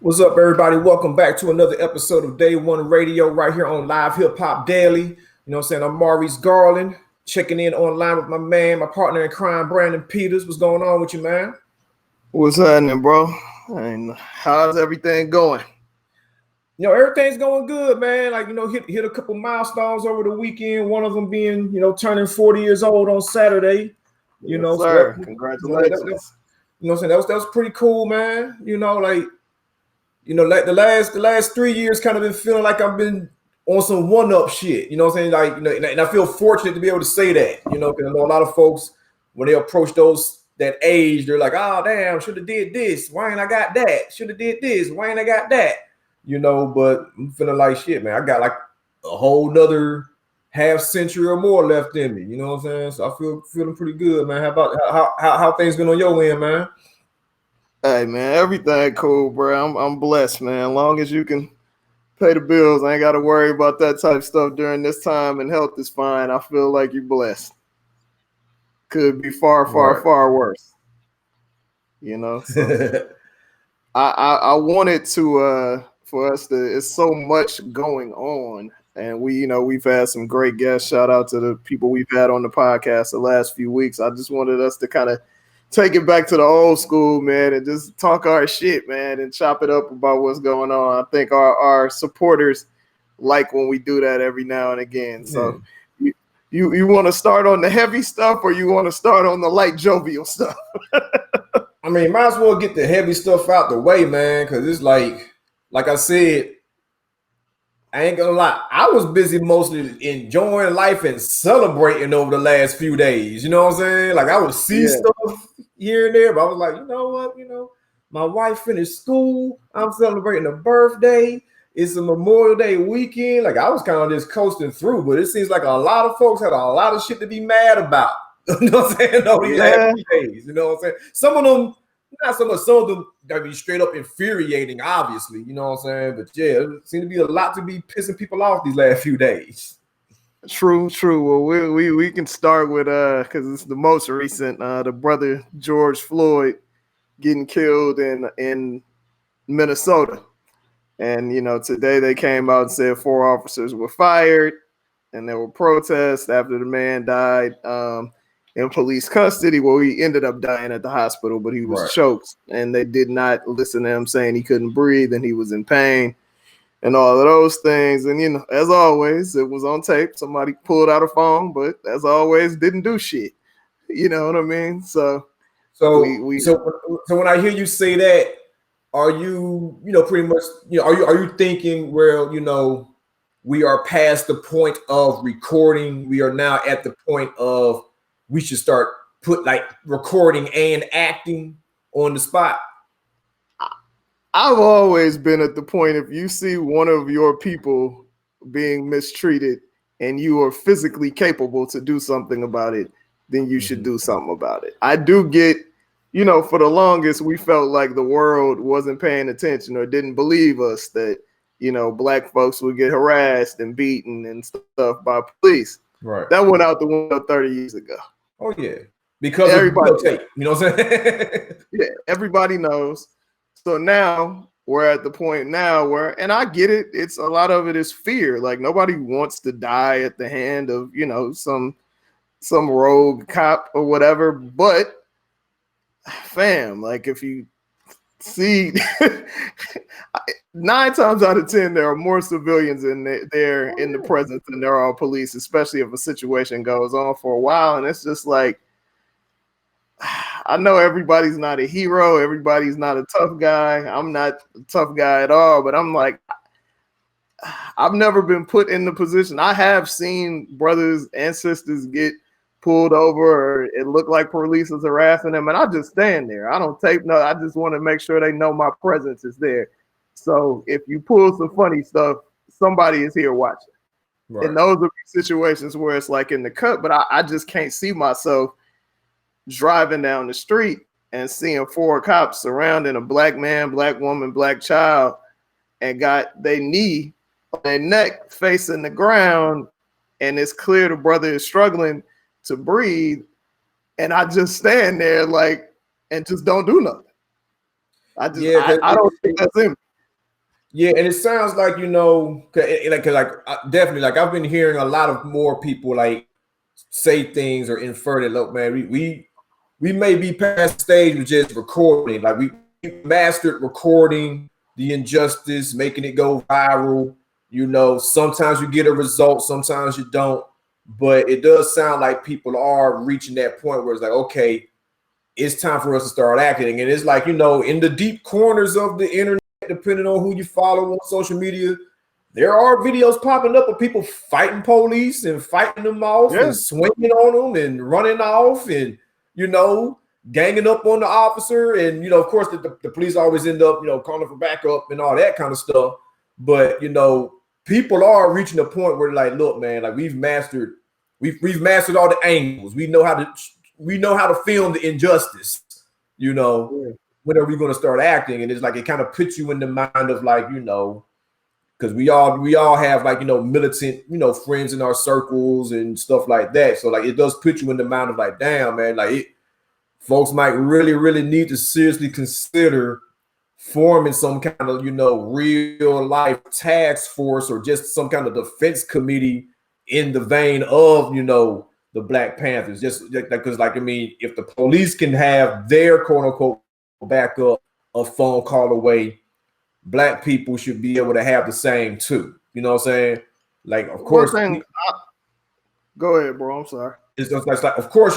What's up, everybody? Welcome back to another episode of Day1Radio right here on Live Hip Hop Daily. You know what I'm saying? I'm Maurice Garland, checking in online with my partner in crime, Branden Peters. What's going on with you, man? What's happening, bro? And how's everything going? You know, everything's going good, man. Like, hit a couple milestones over the weekend. One of them being, turning 40 years old on Saturday. Yes, sir. Congratulations. You know what I'm saying? That was pretty cool, man. Like the last 3 years kind of been feeling like I've been on some one-up shit. You know what I'm saying? Like, and I feel fortunate to be able to say that, because I know a lot of folks, when they approach that age, they're like, oh, damn, should have did this. Why ain't I got that? Should have did this. Why ain't I got that? But I'm feeling like shit, man. I got like a whole nother half century or more left in me. You know what I'm saying? So I feeling pretty good, man. How about how things been on your end, man? Hey, man, everything cool, bro. I'm blessed, man. As long as you can pay the bills, I ain't got to worry about that type of stuff during this time, and health is fine. I feel like you're blessed. Could be far worse. So I wanted to for us to. It's so much going on, and we've had some great guests. Shout out to the people we've had on the podcast the last few weeks. I just wanted us to kind of take it back to the old school, man, and just talk our shit, man, and chop it up about what's going on. I think our supporters like when we do that every now and again. So you want to start on the heavy stuff, or you want to start on the light jovial stuff? I mean, might as well get the heavy stuff out the way, man, because it's like I said, I ain't gonna lie, I was busy mostly enjoying life and celebrating over the last few days. You know what I'm saying? Like, I would see stuff here and there, but I was like, you know what? My wife finished school. I'm celebrating a birthday. It's a Memorial Day weekend. Like, I was kind of just coasting through, but it seems like a lot of folks had a lot of shit to be mad about. You know what I'm saying? Over these last few days. You know what I'm saying? Some of them, not so much. Some of them that be straight up infuriating, obviously. You know what I'm saying? But yeah, it seemed to be a lot to be pissing people off these last few days. True. Well, we can start with because it's the most recent. The brother George Floyd getting killed in Minnesota, and today they came out and said 4 officers were fired, and there were protests after the man died in police custody. Well, he ended up dying at the hospital, but he was choked, and they did not listen to him saying he couldn't breathe and he was in pain and all of those things. And, as always, it was on tape. Somebody pulled out a phone, but as always, didn't do shit. You know what I mean? So when I hear you say that, are you, pretty much, are you thinking, well, we are past the point of recording. We are now at the point of we should start recording and acting on the spot? I've always been at the point, if you see one of your people being mistreated and you are physically capable to do something about it, then you should do something about it. I do get, for the longest, we felt like the world wasn't paying attention or didn't believe us that, Black folks would get harassed and beaten and stuff by police. Right. That went out the window 30 years ago. Oh, yeah. Because everybody, you know what I'm saying? Yeah, everybody knows. So now we're at the point now where, and I get it, it's a lot of it is fear. Like, nobody wants to die at the hand of, some rogue cop or whatever. But fam, like, if you see 9 times out of 10, there are more civilians in the presence than there are police, especially if a situation goes on for a while. And it's just like, I know everybody's not a hero. Everybody's not a tough guy. I'm not a tough guy at all, but I'm like, I've never been put in the position. I have seen brothers and sisters get pulled over, or it looked like police is harassing them, and I just stand there. I don't tape no. I just want to make sure they know my presence is there. So if you pull some funny stuff, somebody is here watching. Right. And those are situations where it's like in the cut, but I just can't see myself driving down the street and seeing 4 cops surrounding a black man, black woman, black child, and got their knee on their neck facing the ground, and it's clear the brother is struggling to breathe, and I just stand there like and just don't do nothing. I don't think that's him. Yeah, and it sounds like, definitely, like I've been hearing a lot of more people like say things or infer that, look, man, we may be past the stage of just recording. Like we mastered recording the injustice, making it go viral. Sometimes you get a result, sometimes you don't. But it does sound like people are reaching that point where it's like, okay, it's time for us to start acting. And it's like, in the deep corners of the internet, depending on who you follow on social media, there are videos popping up of people fighting police and fighting them off and swinging on them and running off and, ganging up on the officer. And, of course, the police always end up, calling for backup and all that kind of stuff. But, people are reaching a point where like, look, man, like we've mastered all the angles. We know how to film the injustice, when are we going to start acting? And it's like, it kind of puts you in the mind of like, because we all have like, militant, friends in our circles and stuff like that. So like, it does put you in the mind of like, damn, man, like folks might really, really need to seriously consider forming some kind of, real life task force or just some kind of defense committee in the vein of, the Black Panthers. Just because, like, I mean, if the police can have their quote unquote backup a phone call away, Black people should be able to have the same too. You know what I'm saying? Like, of course. Go ahead, bro. I'm sorry. It's just like, of course,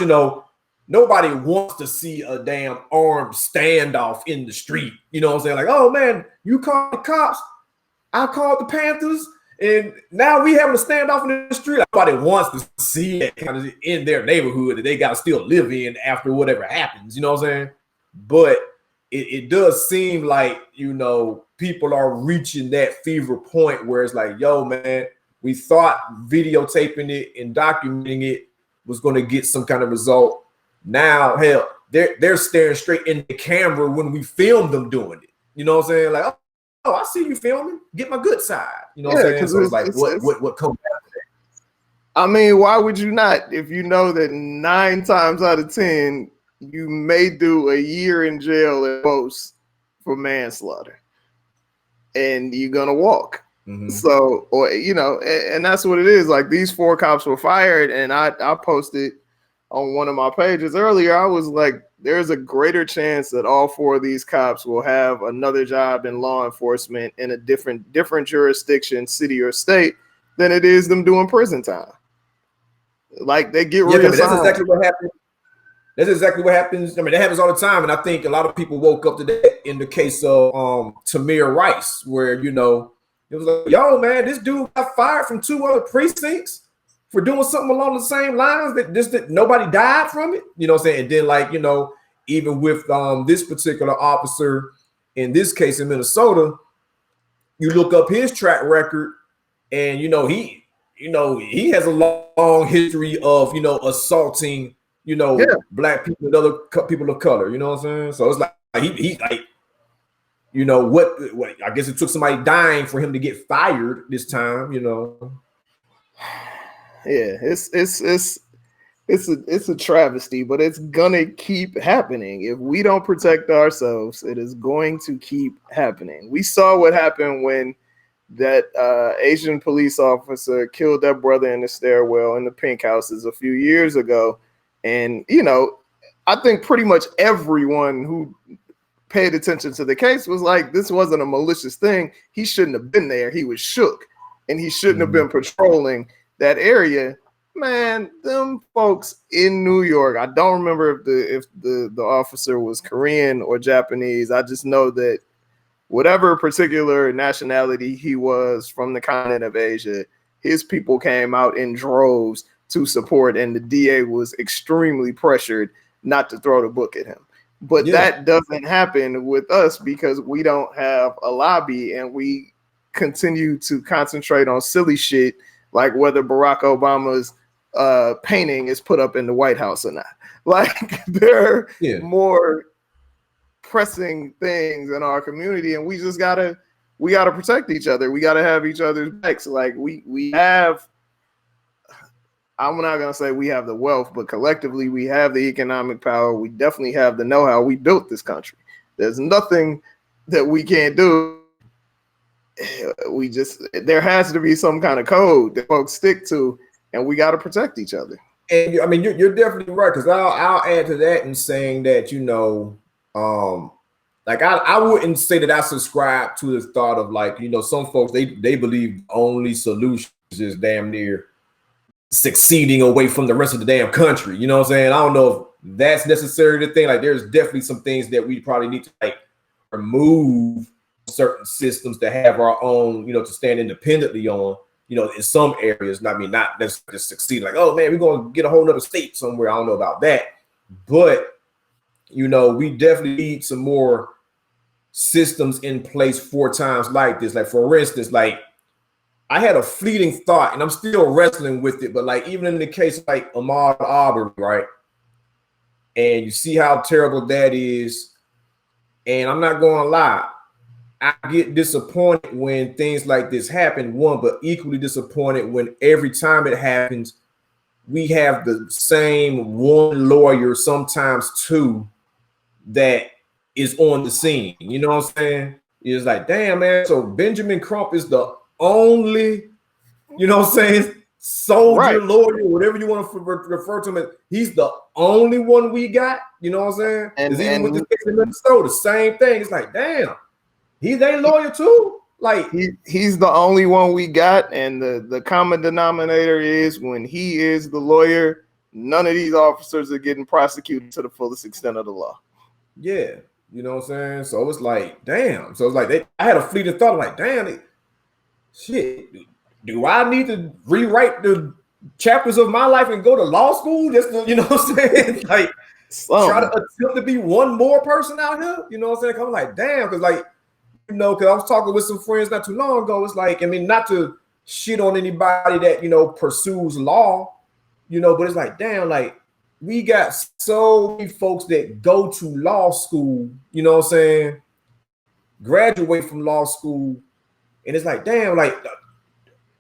nobody wants to see a damn armed standoff in the street. You know what I'm saying? Like, oh man, you called the cops, I called the Panthers, and now we having a standoff in the street. Nobody wants to see it kind of in their neighborhood that they got to still live in after whatever happens. You know what I'm saying? But it does seem like, people are reaching that fever point where it's like, yo, man, we thought videotaping it and documenting it was going to get some kind of result. Now, hell, they're staring straight in the camera when we film them doing it. You know what I'm saying? Like, oh, I see you filming. Get my good side. You know what I'm saying? So it's like, what comes after that? I mean, why would you not? If you know that 9 times out of 10, you may do a year in jail at most for manslaughter, and you're gonna walk. Mm-hmm. So, or and that's what it is. Like, these 4 cops were fired, and I posted on one of my pages earlier. I was like, there's a greater chance that all 4 of these cops will have another job in law enforcement in a different jurisdiction, city or state, than it is them doing prison time. Like, they get reassigned. That's exactly what happened. That's exactly what happens. I mean, that happens all the time, and I think a lot of people woke up to that in the case of Tamir Rice, where it was like, yo, man, this dude got fired from 2 other precincts for doing something along the same lines that nobody died from it. You know what I'm saying? And then, like, even with this particular officer in this case in Minnesota, you look up his track record, and he has a long history of assaulting Black people and other people of color. You know what I'm saying? So it's like he like, what I guess it took somebody dying for him to get fired this time. Yeah, it's a travesty, but it's gonna keep happening. If we don't protect ourselves, it is going to keep happening. We saw what happened when that Asian police officer killed that brother in the stairwell in the pink houses a few years ago. And, I think pretty much everyone who paid attention to the case was like, this wasn't a malicious thing. He shouldn't have been there. He was shook, and he shouldn't have been patrolling that area. Man, them folks in New York, I don't remember if the officer was Korean or Japanese. I just know that whatever particular nationality he was from the continent of Asia, his people came out in droves to support, and the DA was extremely pressured not to throw the book at him. But that doesn't happen with us because we don't have a lobby, and we continue to concentrate on silly shit like whether Barack Obama's painting is put up in the White House or not. Like, there are more pressing things in our community, and we gotta protect each other. We gotta have each other's backs. Like, we have, I'm not gonna say we have the wealth, but collectively we have the economic power. We definitely have the know-how. We built this country. There's nothing that we can't do. there has to be some kind of code that folks stick to, and we got to protect each other. And I mean, you're definitely right, because I'll add to that in saying that, like I wouldn't say that I subscribe to the thought of, like, some folks they believe the only solution is damn near succeeding away from the rest of the damn country. You know what I'm saying? I don't know if that's necessarily the thing. Like, there's definitely some things that we probably need to, like, remove certain systems to have our own, to stand independently on, in some areas. Not necessarily succeed. Like, oh man, we're gonna get a whole other state somewhere. I don't know about that, but we definitely need some more systems in place for times like this. Like, for instance, like, I had a fleeting thought, and I'm still wrestling with it, but like, even in the case of like Ahmaud Arbery, right? And you see how terrible that is. And I'm not going to lie, I get disappointed when things like this happen, one, but equally disappointed when every time it happens, we have the same one lawyer, sometimes two, that is on the scene. You know what I'm saying? It's like, damn, man. So Benjamin Crump is the only, soldier, right, lawyer, whatever you want to refer to him as. He's the only one we got. You know what I'm saying? And even with this case in Minnesota, same thing. It's like, damn, he's a lawyer too. Like, he's the only one we got, and the common denominator is when he is the lawyer, none of these officers are getting prosecuted to the fullest extent of the law. Yeah, you know what I'm saying? So it's like, damn. So it's like I had a fleeting thought, like, damn, shit. Do I need to rewrite the chapters of my life and go to law school just to, you know what I'm saying? Like, try to attempt to be one more person out here. You know what I'm saying? I'm like, damn, because like, because I was talking with some friends not too long ago. It's like, I mean, not to shit on anybody that, pursues law, but it's like, damn, like, we got so many folks that go to law school, you know what I'm saying, graduate from law school, and it's like, damn, like,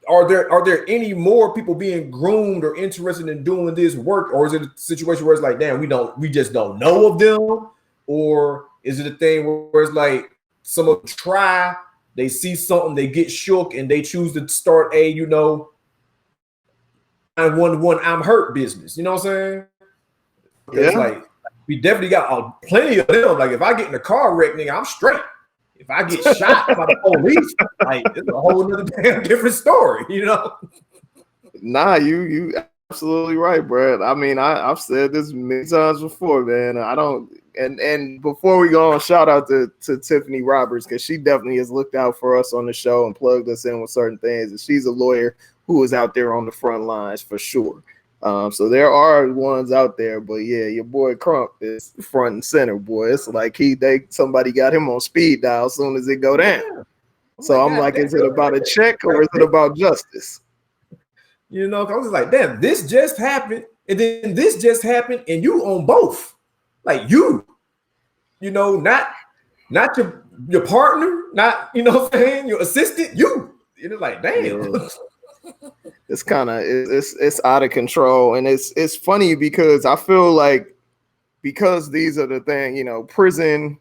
are there any more people being groomed or interested in doing this work, or is it a situation where it's like, damn, we just don't know of them, or is it a thing where it's like some of them try, they see something, they get shook, and they choose to start a 911 I'm hurt business, you know what I'm saying? Yeah. It's like, we definitely got plenty of them. Like, if I get in a car wreck, nigga, I'm straight. If I get shot by the police, like, it's a whole other damn different story, Nah, you absolutely right, Brad. I mean, I've said this many times before, man. I don't, and before we go on, shout out to Tiffany Roberts, because she definitely has looked out for us on the show and plugged us in with certain things. And she's a lawyer who is out there on the front lines for sure. So there are ones out there, but yeah, your boy Crump is front and center, boy. It's like somebody got him on speed dial as soon as it go down. Yeah. So I'm like, is it about a check or is it about justice? I was like, damn, this just happened, and then this just happened, and you on both. Like, not your partner, not, what I'm saying, your assistant, you. You're like, damn. Yeah. It's kind of it's out of control, and it's funny because I feel like, because these are the thing, prison,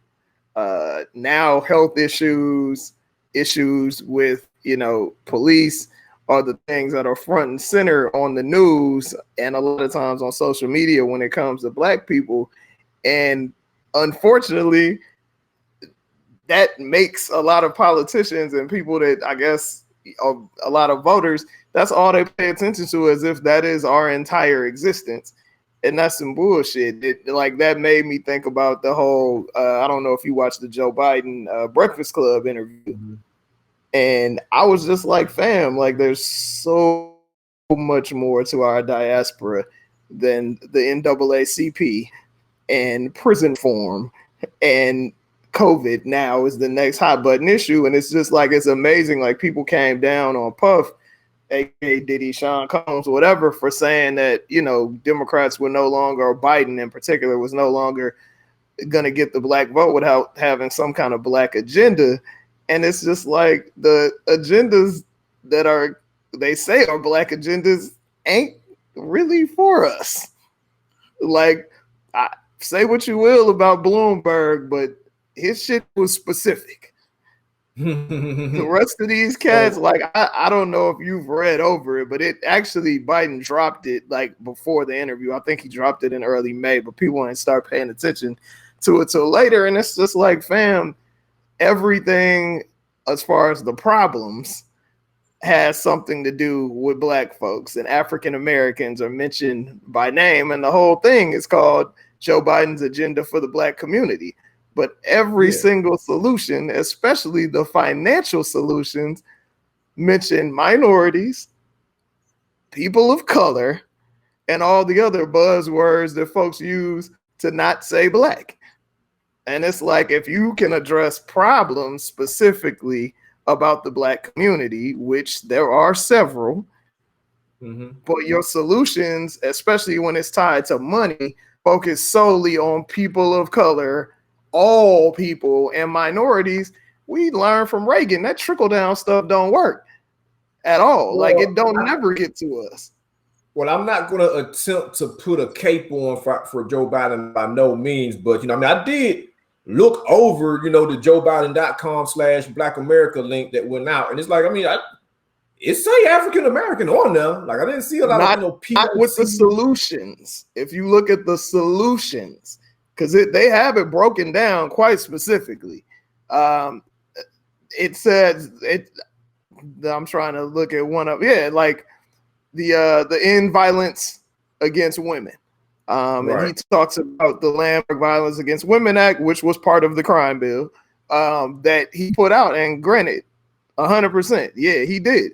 now health issues with police are the things that are front and center on the news and a lot of times on social media when it comes to Black people, and unfortunately, that makes a lot of politicians and people that I guess a lot of voters, that's all they pay attention to, as if that is our entire existence. And that's some bullshit. Like, that made me think about the whole, I don't know if you watched the Joe Biden Breakfast Club interview. Mm-hmm. And I was just like, fam, like, there's so much more to our diaspora than the NAACP and prison reform, and COVID now is the next hot button issue. And it's just like, it's amazing. Like, people came down on Puff, aka Diddy, Sean Combs, whatever, for saying that, Democrats were no longer, or Biden in particular, was no longer going to get the Black vote without having some kind of Black agenda. And it's just like, the agendas that they say are Black agendas ain't really for us. Like, I, say what you will about Bloomberg, but his shit was specific. The rest of these cats, like I don't know if you've read over it, but it actually Biden dropped it like before the interview. I think he dropped it in early May, but people didn't start paying attention to it till later. And it's just like, fam, everything as far as the problems has something to do with Black folks, and African Americans are mentioned by name, and the whole thing is called Joe Biden's Agenda for the Black Community. But every single solution, especially the financial solutions, mention minorities, people of color, and all the other buzzwords that folks use to not say Black. And it's like, if you can address problems specifically about the Black community, which there are several, but your solutions, especially when it's tied to money, focus solely on people of color, all people, and minorities. We learn from Reagan that trickle-down stuff don't work at all. Well, like, it don't never get to us. Well, I'm not going to attempt to put a cape on for Joe Biden by no means, but, I did look over, the joebiden.com/Black America link that went out. And it's like, it say African American on there. Like, I didn't see a lot of people. Not with the solutions. If you look at the solutions, because they have it broken down quite specifically. It says it. I'm trying to look at one of like the end violence against women. And he talks about the Landmark Violence Against Women Act, which was part of the crime bill that he put out. And granted, 100%, yeah, he did.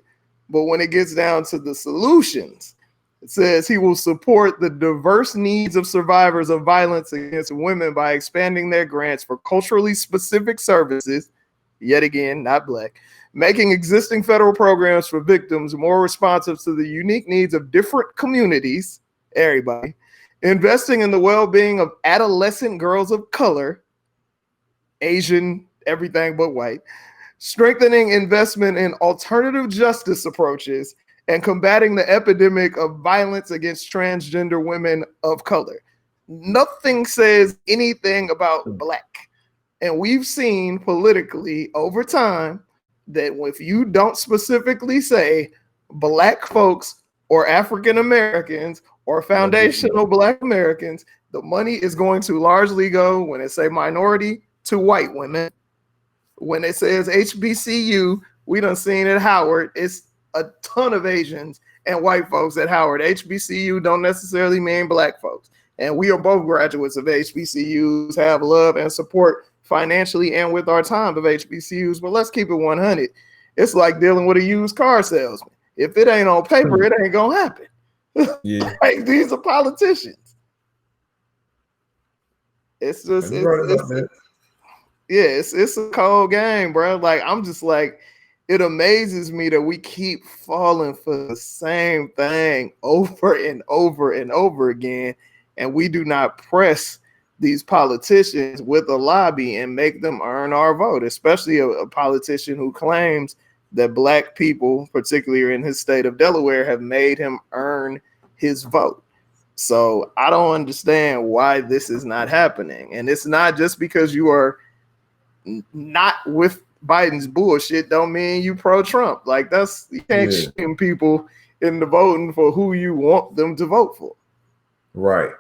But when it gets down to the solutions, it says he will support the diverse needs of survivors of violence against women by expanding their grants for culturally specific services, yet again, not Black, making existing federal programs for victims more responsive to the unique needs of different communities, everybody, investing in the well-being of adolescent girls of color, Asian, everything but white, strengthening investment in alternative justice approaches, and combating the epidemic of violence against transgender women of color. Nothing says anything about Black. And we've seen politically over time that if you don't specifically say Black folks or African Americans or foundational Black Americans, the money is going to largely go, when it say minority, to white women. When it says HBCU, we done seen at Howard, it's a ton of Asians and white folks at Howard. HBCU don't necessarily mean Black folks. And we are both graduates of HBCUs, have love and support financially and with our time of HBCUs. But let's keep it 100. It's like dealing with a used car salesman. If it ain't on paper, it ain't gonna happen. Yeah. Like, these are politicians. It's just it's a cold game, bro. Like, I'm just like, it amazes me that we keep falling for the same thing over and over and over again, and we do not press these politicians with a lobby and make them earn our vote, especially a politician who claims that Black people, particularly in his state of Delaware, have made him earn his vote. So I don't understand why this is not happening. And it's not just because you are not with Biden's bullshit don't mean you pro-Trump. Like, you can't shame people into voting for who you want them to vote for. Right.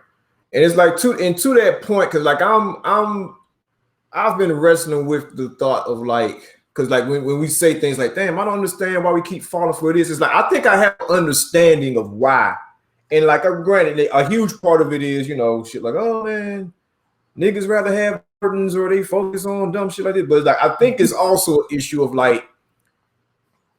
And it's like to that point, because like I've been wrestling with the thought of like, because like when we say things like, damn, I don't understand why we keep falling for this. It's like, I think I have an understanding of why. And like, granted, a huge part of it is, shit like, oh man, niggas rather have burdens or they focus on dumb shit like this. But like, I think it's also an issue of like,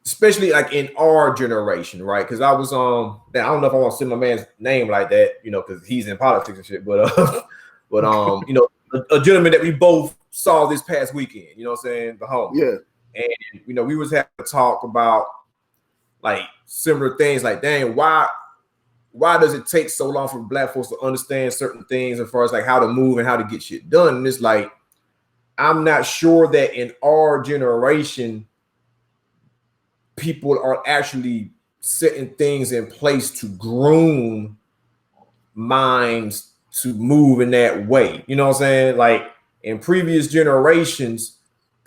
especially like in our generation, right? Because I was I don't know if I want to say my man's name like that, because he's in politics and shit. But a gentleman that we both saw this past weekend, you know what I'm saying? The home. Yeah. And we was having to talk about like similar things, like, dang, why does it take so long for Black folks to understand certain things as far as like how to move and how to get shit done? And it's like, I'm not sure that in our generation, people are actually setting things in place to groom minds to move in that way. You know what I'm saying? Like in previous generations,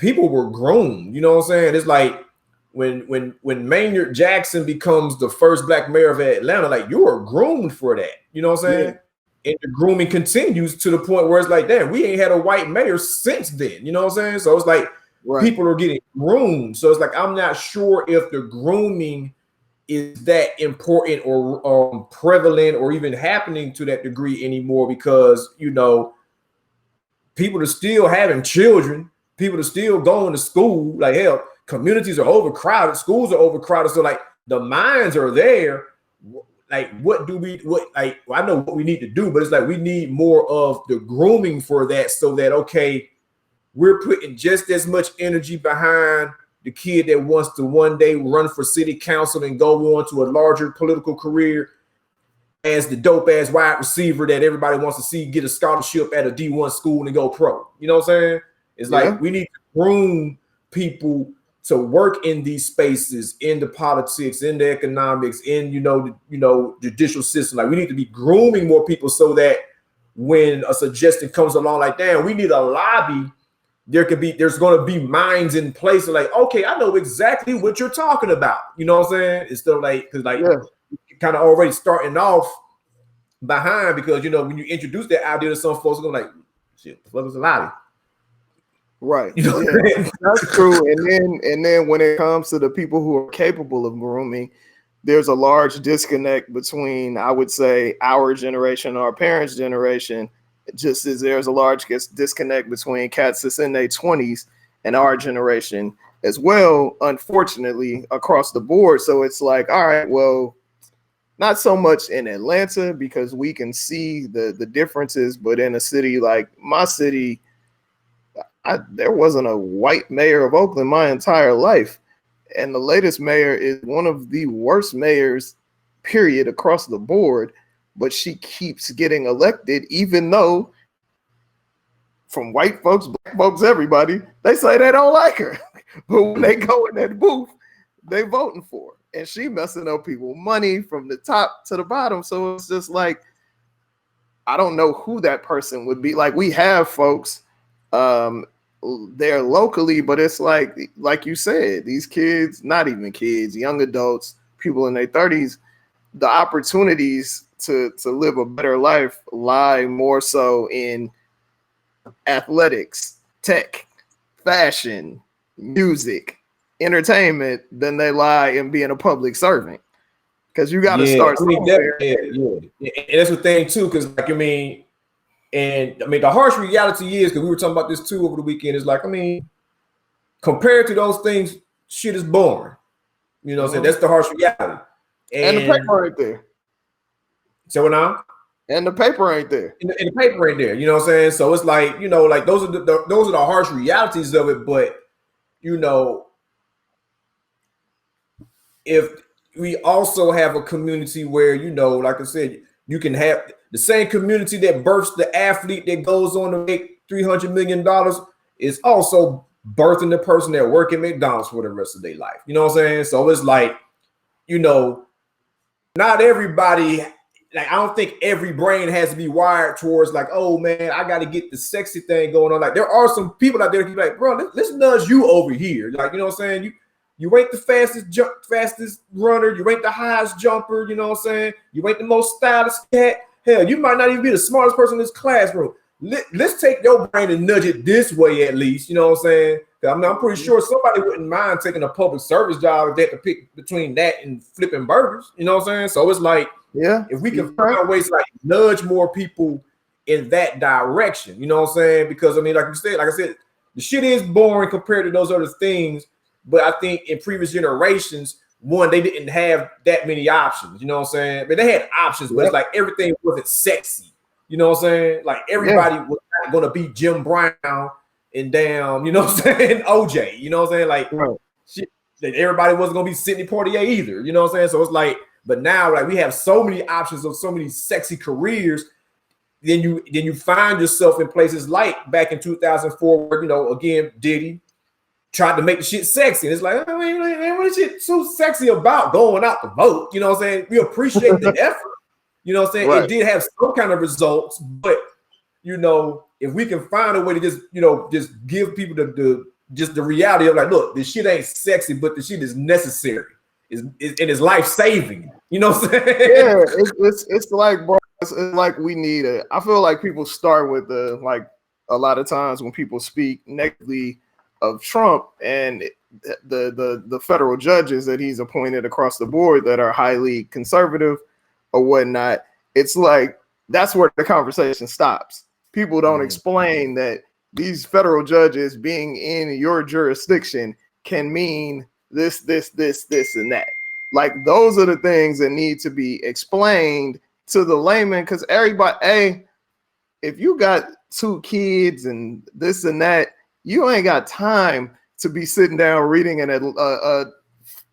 people were groomed. You know what I'm saying? It's like when Maynard Jackson becomes the first black mayor of Atlanta, like you were groomed for that. You know what I'm saying? Yeah. And the grooming continues to the point where it's like, damn, we ain't had a white mayor since then. You know what I'm saying? So it's like people are getting groomed. So it's like, I'm not sure if the grooming is that important or prevalent or even happening to that degree anymore, because, you know, people are still having children. People are still going to school. Like, hell, communities are overcrowded. Schools are overcrowded. So like the minds are there. Like, I know what we need to do, but it's like we need more of the grooming for that, so that, okay, we're putting just as much energy behind the kid that wants to one day run for city council and go on to a larger political career as the dope ass wide receiver that everybody wants to see get a scholarship at a D1 school and go pro. You know what I'm saying? It's like we need to groom people to work in these spaces, in the politics, in the economics, in judicial system. Like, we need to be grooming more people so that when a suggestion comes along, like, damn, we need a lobby, there's going to be minds in place of like, okay, I know exactly what you're talking about. You know what I'm saying? It's still like, because you're kind of already starting off behind, because, you know, when you introduce that idea to some folks, they're going to like, shit, the fuck is a lobby? Right. You know, that's true. And then when it comes to the people who are capable of grooming, there's a large disconnect between, I would say, our generation, our parents' generation, just as there's a large disconnect between cats that's in their 20s and our generation as well, unfortunately, across the board. So it's like, all right, well, not so much in Atlanta because we can see the differences, but in a city like my city, there wasn't a white mayor of Oakland my entire life. And the latest mayor is one of the worst mayors, period, across the board. But she keeps getting elected, even though from white folks, black folks, everybody, they say they don't like her. But when they go in that booth, they voting for her. And she messing up people money from the top to the bottom. So it's just like, I don't know who that person would be. Like, we have folks there locally, but it's like you said, these kids, not even kids, young adults, people in their 30s, the opportunities to live a better life lie more so in athletics, tech, fashion, music, entertainment than they lie in being a public servant. Because you got to start somewhere. And that's the thing too, because like, I mean, the harsh reality is, because we were talking about this too over the weekend, is like, I mean, compared to those things, shit is boring. You know what I'm saying? That's the harsh reality. And the paper ain't there. So now? And the paper ain't there. And the paper ain't there. You know what I'm saying? So it's like, you know, like those are the harsh realities of it. But, you know, if we also have a community where, you know, like I said, you can have the same community that births the athlete that goes on to make $300 million is also birthing the person that work at McDonald's for the rest of their life. You know what I'm saying? So it's like, you know, not everybody, like, I don't think every brain has to be wired towards like, oh man, I got to get the sexy thing going on. Like, there are some people out there who be like, bro, let's nudge you over here. Like, you know what I'm saying? You ain't the fastest runner. You ain't the highest jumper. You know what I'm saying? You ain't the most stylish cat. Hell, you might not even be the smartest person in this classroom. Let's take your brain and nudge it this way at least. You know what I'm saying? I'm pretty sure somebody wouldn't mind taking a public service job if they had to pick between that and flipping burgers. You know what I'm saying? So it's like, yeah, if we can find ways to like nudge more people in that direction, you know what I'm saying? Because I mean, like I said, the shit is boring compared to those other things. But I think in previous generations, one, they didn't have that many options. You know what I'm saying? But they had options, but it's like everything wasn't sexy. You know what I'm saying? Like, everybody was not going to be Jim Brown and damn, you know what I'm saying, OJ. You know what I'm saying? Like, shit, everybody wasn't going to be Sidney Poitier either. You know what I'm saying? So it's like, but now, like, we have so many options of so many sexy careers. Then you find yourself in places like back in 2004, where, you know, again, Diddy tried to make the shit sexy. And it's like, I mean, what is shit so sexy about going out to vote? You know what I'm saying? We appreciate the effort. You know what I'm saying? Right. It did have some kind of results, but, you know, if we can find a way to just, you know, just give people the just the reality of like, look, this shit ain't sexy, but the shit is necessary. And it's life saving. You know what I'm saying? Yeah, it's like, bro, it's like we need it. I feel like people start with the like a lot of times when people speak negatively of Trump and the federal judges that he's appointed across the board that are highly conservative or whatnot. It's like that's where the conversation stops. People don't explain that these federal judges being in your jurisdiction can mean this, and that. Like those are the things that need to be explained to the layman, because everybody, hey, if you got 2 kids and this and that, you ain't got time to be sitting down reading an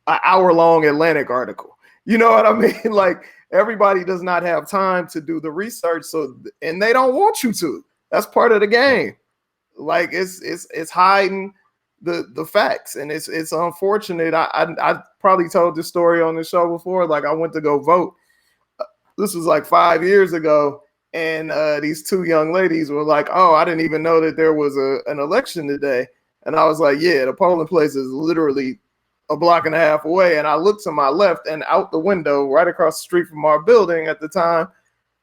hour-long Atlantic article. You know what I mean? Like everybody does not have time to do the research, so and they don't want you to. That's part of the game. Like it's hiding the facts, and it's unfortunate. I probably told this story on the show before. Like I went to go vote. This was like 5 years ago, and these 2 young ladies were like, "Oh, I didn't even know that there was an election today." And I was like, "Yeah, the polling place is literally a block and a half away." And I looked to my left, and out the window, right across the street from our building at the time,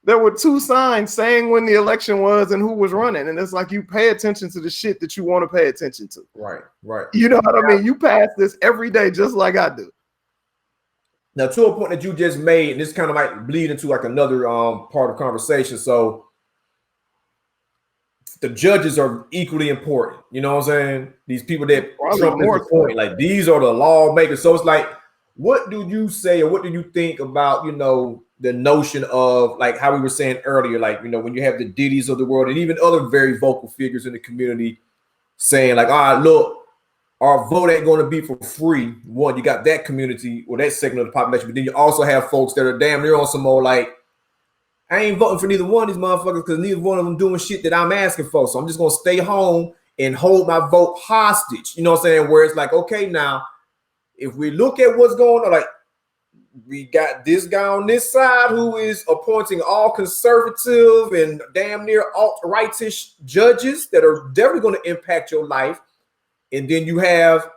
there were 2 signs saying when the election was and who was running. And it's like you pay attention to the shit that you want to pay attention to. Right. You know what I mean? You pass this every day just like I do. Now, to a point that you just made, and this kind of might bleed into like another part of conversation. So the judges are equally important. You know what I'm saying? These people that Trump is appointing, like these are the lawmakers. So it's like, what do you say or what do you think about, you know, the notion of like how we were saying earlier, like, you know, when you have the Diddy's of the world and even other very vocal figures in the community saying like, all right, look, our vote ain't going to be for free. One, you got that community or that segment of the population, but then you also have folks that are damn near on some more like, I ain't voting for neither one of these motherfuckers because neither one of them doing shit that I'm asking for. So I'm just going to stay home and hold my vote hostage. You know what I'm saying? Where it's like, okay, now, if we look at what's going on, like we got this guy on this side who is appointing all conservative and damn near alt-rightish judges that are definitely going to impact your life. And then you have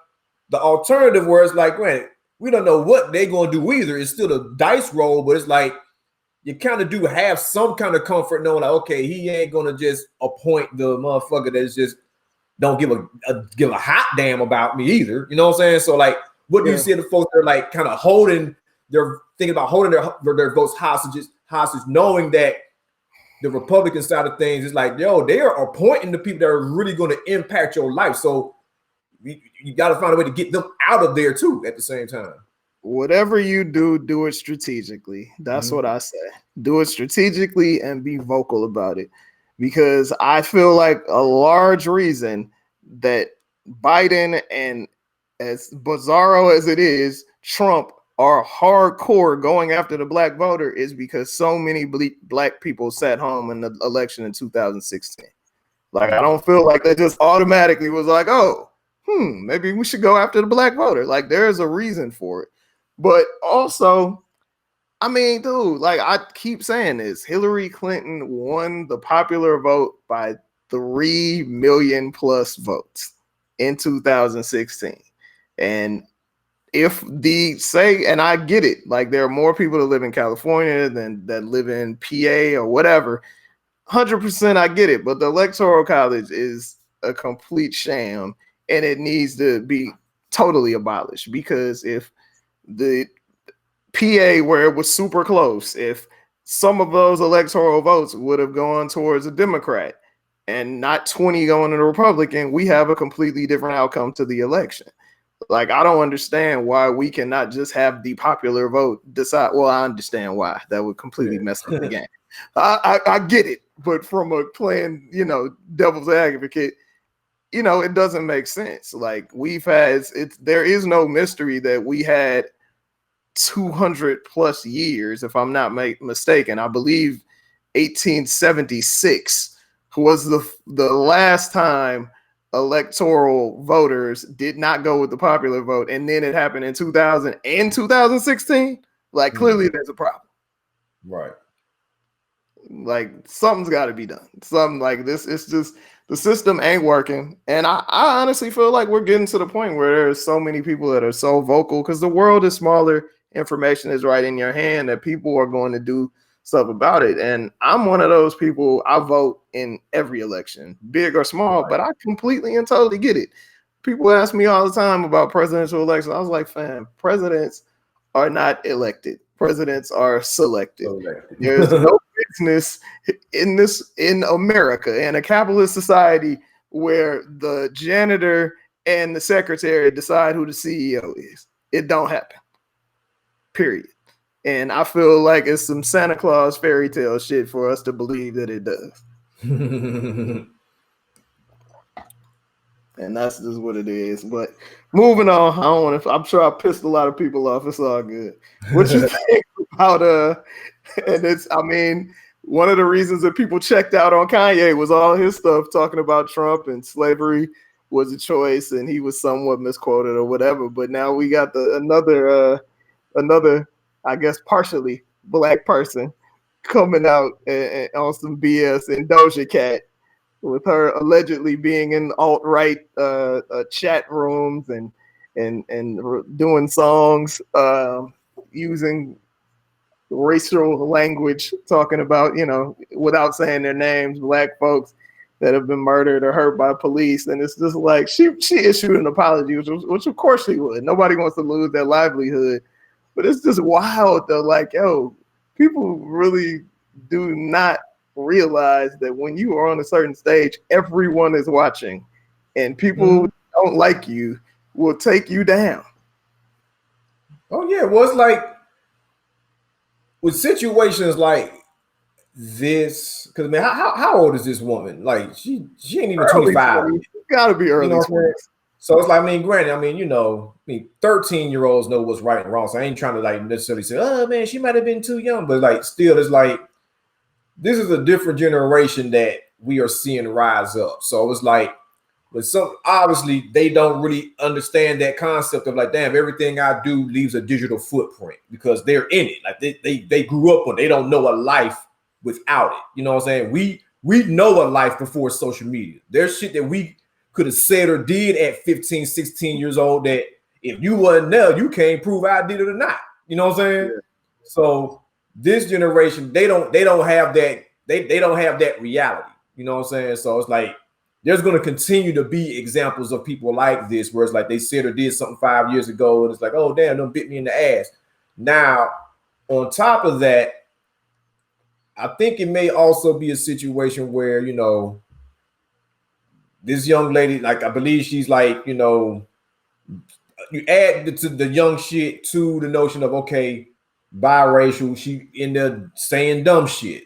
the alternative where it's like, granted, we don't know what they're going to do either. It's still a dice roll, but it's like you kind of do have some kind of comfort knowing like, okay, he ain't going to just appoint the motherfucker that's just don't give a hot damn about me either. You know what I'm saying? So like, what do you see the folks that are like kind of they're thinking about holding their votes hostage, knowing that the Republican side of things is like, yo, they are appointing the people that are really going to impact your life. So you got to find a way to get them out of there too at the same time. Whatever you do, do it strategically. That's what I say. Do it strategically and be vocal about it. Because I feel like a large reason that Biden and as bizarro as it is, Trump are hardcore going after the black voter is because so many black people sat home in the election in 2016. Like, I don't feel like they just automatically was like, oh, maybe we should go after the black voter. Like, there is a reason for it. But also, I mean, dude, like I keep saying this, Hillary Clinton won the popular vote by 3 million plus votes in 2016. And if and I get it, like there are more people that live in California than that live in PA or whatever. 100% I get it, but the Electoral College is a complete sham and it needs to be totally abolished, because if the PA where it was super close, if some of those electoral votes would have gone towards a Democrat and not 20 going to the Republican, we have a completely different outcome to the election. Like, I don't understand why we cannot just have the popular vote decide. Well, I understand why. That would completely mess up the game. I get it, but from a playing, devil's advocate, it doesn't make sense. Like, there is no mystery that we had 200 plus years, if I'm not mistaken. I believe 1876 was the last time electoral voters did not go with the popular vote, and then it happened in 2000 and 2016. Like, clearly there's a problem, right? Like, something's got to be done. Something like this. It's just The system ain't working. And I honestly feel like we're getting to the point where there's so many people that are so vocal because the world is smaller. Information is right in your hand that people are going to do stuff about it. And I'm one of those people. I vote in every election, big or small, but I completely and totally get it. People ask me all the time about presidential elections. I was like, fam, presidents are not elected. Presidents are selected. There's no business in America, in a capitalist society, where the janitor and the secretary decide who the CEO is. It don't happen. Period. And I feel like it's some Santa Claus fairy tale shit for us to believe that it does. And that's just what it is. But moving on, I don't want to. I'm sure I pissed a lot of people off. It's all good. What you think about and it's, I mean, one of the reasons that people checked out on Kanye was all his stuff talking about Trump and slavery was a choice, and he was somewhat misquoted or whatever. But now we got another, I guess, partially black person coming out on some BS in Doja Cat, with her allegedly being in alt-right chat rooms and doing songs using racial language, talking about, you know, without saying their names, black folks that have been murdered or hurt by police. And it's just like she issued an apology, which of course she would. Nobody wants to lose their livelihood. But it's just wild though, like, yo, people really do not realize that when you are on a certain stage, everyone is watching, and people who don't like you will take you down. Oh yeah, well, it's like with situations like this, because I mean, how old is this woman? Like she ain't even 25. Gotta be early 20s. So it's like, I mean, granted, I mean, you know, 13-year-olds know what's right and wrong. So I ain't trying to like necessarily say, oh man, she might have been too young, but like still, it's like this is a different generation that we are seeing rise up. So it's like, but some obviously they don't really understand that concept of like, damn, everything I do leaves a digital footprint because they're in it. Like they grew up on it. They don't know a life without it. You know what I'm saying? We know a life before social media. There's shit that we could have said or did at 15, 16 years old that if you wasn't there, you can't prove I did it or not. You know what I'm saying? Yeah. So this generation, they don't have that, they don't have that reality. You know what I'm saying? So it's like there's going to continue to be examples of people like this where it's like they said or did something 5 years ago and it's like, oh damn, don't bit me in the ass. Now, on top of that, I think it may also be a situation where, you know, this young lady, like I believe she's like, you know, you add to the young shit to the notion of, okay, biracial, she in there saying dumb shit,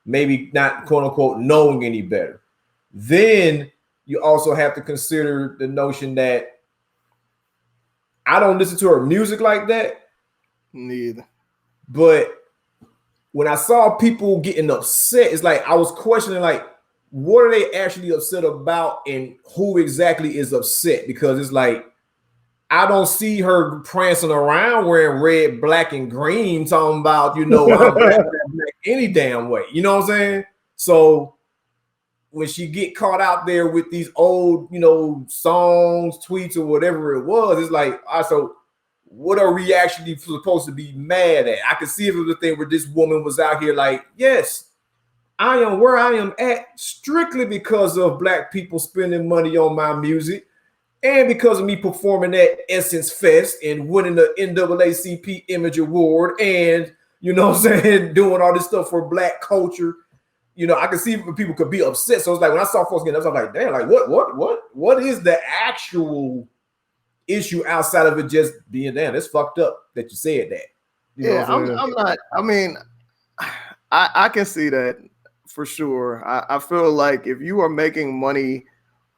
maybe not quote unquote knowing any better. Then you also have to consider the notion that I don't listen to her music like that. Neither. But when I saw people getting upset, it's like I was questioning, like, what are they actually upset about and who exactly is upset? Because it's like, I don't see her prancing around wearing red, black, and green, talking about, you know, I'm black any damn way. You know what I'm saying? So when she get caught out there with these old, you know, songs, tweets, or whatever it was, it's like, so what are we actually supposed to be mad at? I could see if it was a thing where this woman was out here like, yes, I am where I am at strictly because of black people spending money on my music and because of me performing at Essence Fest and winning the NAACP Image Award and, you know what I'm saying, doing all this stuff for black culture. You know, I can see people could be upset. So it's like when I saw folks getting upset, I was like, damn, like what is the actual issue outside of it just being, damn, it's fucked up that you said that. You know I'm not, I mean, I can see that for sure. I feel like if you are making money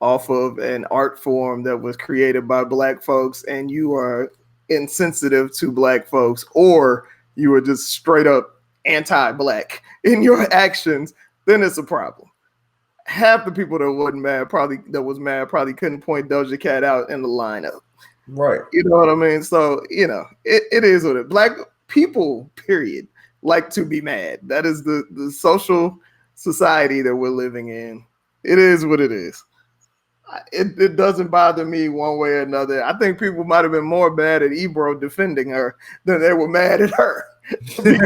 off of an art form that was created by black folks and you are insensitive to black folks, or you are just straight up anti-black in your actions, then it's a problem. Half the people that was mad probably couldn't point Doja Cat out in the lineup. Right. You know what I mean? So, you know, it is what it. Black people, period, like to be mad. That is the social society that we're living in. It is what it is. It doesn't bother me one way or another. I think people might have been more mad at Ebro defending her than they were mad at her because they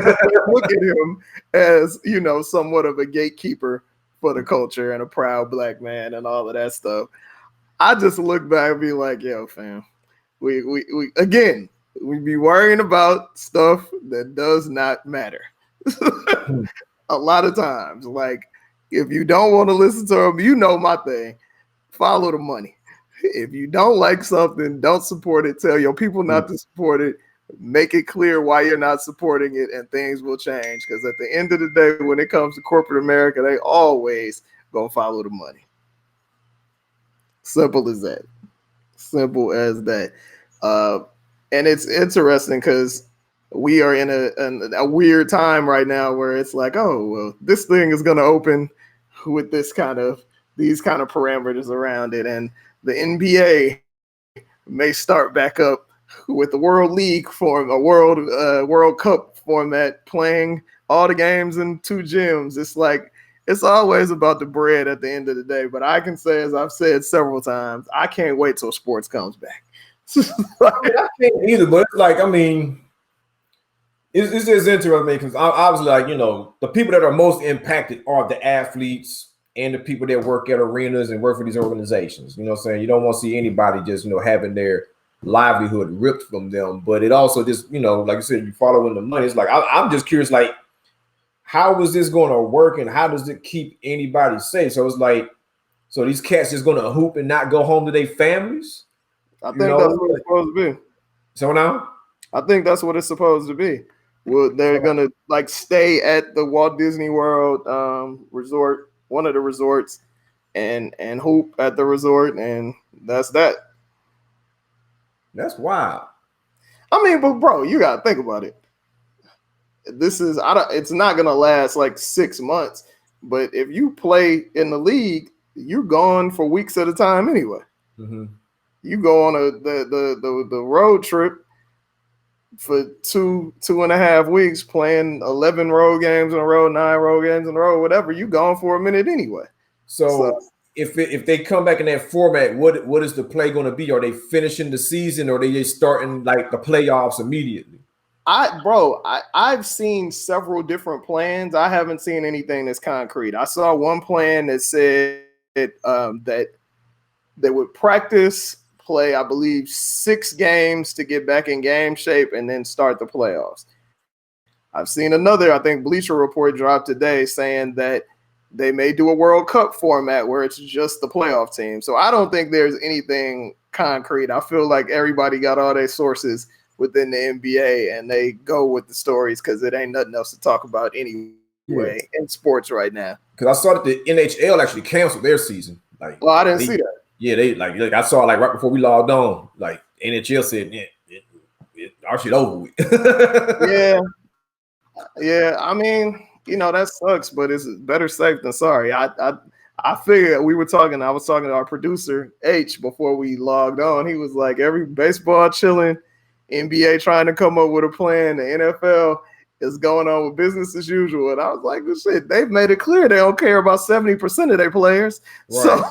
look at him as, you know, somewhat of a gatekeeper for the culture and a proud black man and all of that stuff. I just look back and be like, yo, fam, we be worrying about stuff that does not matter. A lot of times, like, if you don't want to listen to them, you know my thing. Follow the money. If you don't like something, don't support it. Tell your people not to support it. Make it clear why you're not supporting it, and things will change. Because at the end of the day, when it comes to corporate America, they always gonna follow the money. Simple as that. Simple as that. And it's interesting because we are in a weird time right now where it's like, oh, well, this thing is gonna open with these kind of parameters around it, and the NBA may start back up with the World League form, a World Cup format, playing all the games in 2 gyms. It's like, it's always about the bread at the end of the day. But I can say, as I've said several times, I can't wait till sports comes back. I can't either, but it's like, I mean, it's just interesting because I was like, you know, the people that are most impacted are the athletes and the people that work at arenas and work for these organizations. You know what I'm saying? You don't want to see anybody just, you know, having their livelihood ripped from them. But it also just, you know, like I said, you following the money. It's like, I'm just curious, like, how is this going to work and how does it keep anybody safe? So it's like, so these cats just going to hoop and not go home to their families? I think that's what it's supposed to be. So now? I think that's what it's supposed to be. Well, they're going to, like, stay at the Walt Disney World resort, one of the resorts, and hoop at the resort, and that's that. That's wild. I mean, but bro, you gotta think about it. It's not gonna last like 6 months, but if you play in the league, you're gone for weeks at a time anyway. Mm-hmm. You go on the road trip for 2.5 weeks, playing 11 road games in a row, 9 road games in a row, whatever. You gone for a minute anyway. So if they come back in that format, what is the play going to be? Are they finishing the season, or are they just starting like the playoffs immediately? I've seen several different plans. I haven't seen anything that's concrete. I saw one plan that said that they would practice, play, I believe, 6 games to get back in game shape and then start the playoffs. I've seen another, I think Bleacher Report dropped today saying that they may do a World Cup format where it's just the playoff team. So I don't think there's anything concrete. I feel like everybody got all their sources within the NBA and they go with the stories because it ain't nothing else to talk about anyway in sports right now. Because I saw that the NHL actually canceled their season. Like, well, I didn't see that. Yeah, they like I saw like right before we logged on, like NHL said, our shit over with. Yeah. I mean, you know, that sucks, but it's better safe than sorry. I figured I was talking to our producer H before we logged on. He was like, every baseball chilling, NBA trying to come up with a plan, the NFL is going on with business as usual. And I was like, well, shit, they've made it clear they don't care about 70% of their players. Right. So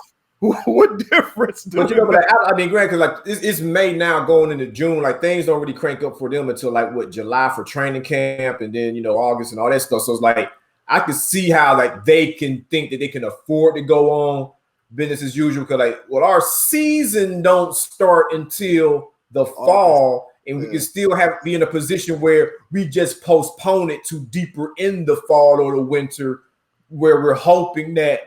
what difference do I mean, granted, because like it's May now going into June, like things don't really crank up for them until like July for training camp, and then August and all that stuff. So it's like I can see how like they can think that they can afford to go on business as usual, because like, well, our season don't start until the fall, and we can still be in a position where we just postpone it to deeper in the fall or the winter, where we're hoping that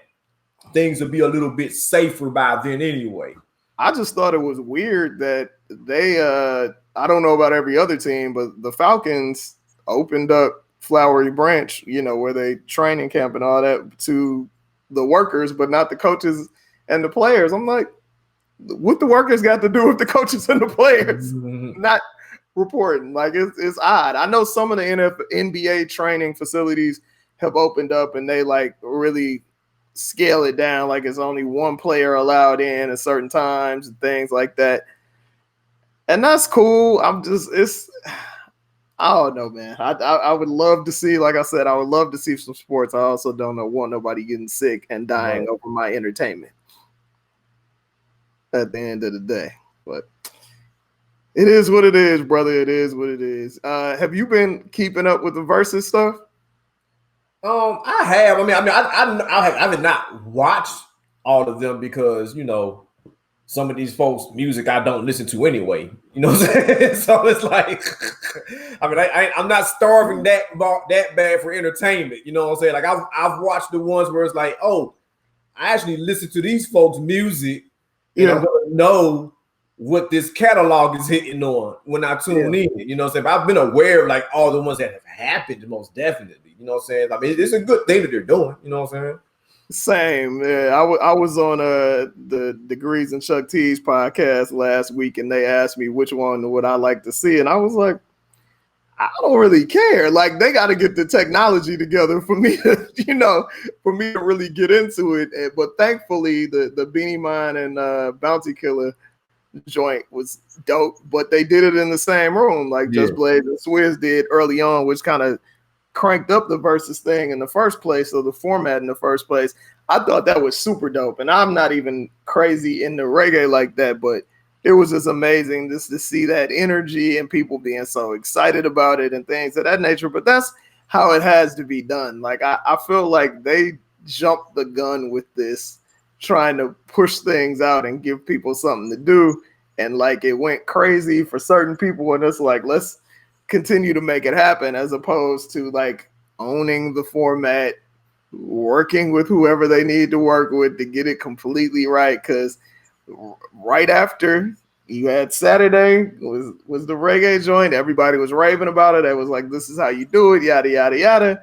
things will be a little bit safer by then anyway. I just thought it was weird that they I don't know about every other team, but the Falcons opened up Flowery Branch, where they training camp and all that, to the workers, but not the coaches and the players. I'm like, what the workers got to do with the coaches and the players? Not reporting. Like, it's odd. I know some of the NBA training facilities have opened up and they like really scale it down, like it's only one player allowed in at certain times and things like that, and that's cool. I don't know, man. I would love to see, like I said, I would love to see some sports. I also don't want nobody getting sick and dying over my entertainment at the end of the day. But it is what it is, brother. It is what it is. Have you been keeping up with the Versus stuff? I have. I have not watched all of them because, you know, some of these folks' music I don't listen to anyway. You know what I'm saying? So it's like, I mean, I'm not starving that bad for entertainment. You know what I'm saying? Like I've watched the ones where it's like, oh, I actually listen to these folks' music, and I'm gonna know what this catalog is hitting on when I tune in. You know what I'm saying? But I've been aware of like all the ones that have happened, most definitely. You know what I'm saying? I mean, it's a good thing that they're doing. You know what I'm saying? Same. Yeah, I was on the Degrees and Chuck T's podcast last week, and they asked me which one would I like to see, and I was like, I don't really care. Like, they got to get the technology together for me to, you know, for me to really get into it. But thankfully, the Beanie Man and Bounty Killer joint was dope, but they did it in the same room, like Just Blaze and Swizz did early on, which kind of cranked up the Versus thing in the first place, or the format in the first place. I thought that was super dope, and I'm not even crazy into reggae like that, but it was just amazing just to see that energy and people being so excited about it and things of that nature. But that's how it has to be done. Like, I feel like they jumped the gun with this, trying to push things out and give people something to do, and like it went crazy for certain people, and it's like, let's continue to make it happen, as opposed to like owning the format, working with whoever they need to work with to get it completely right. Because right after you had Saturday was the reggae joint, everybody was raving about it. It was like, this is how you do it, yada yada yada.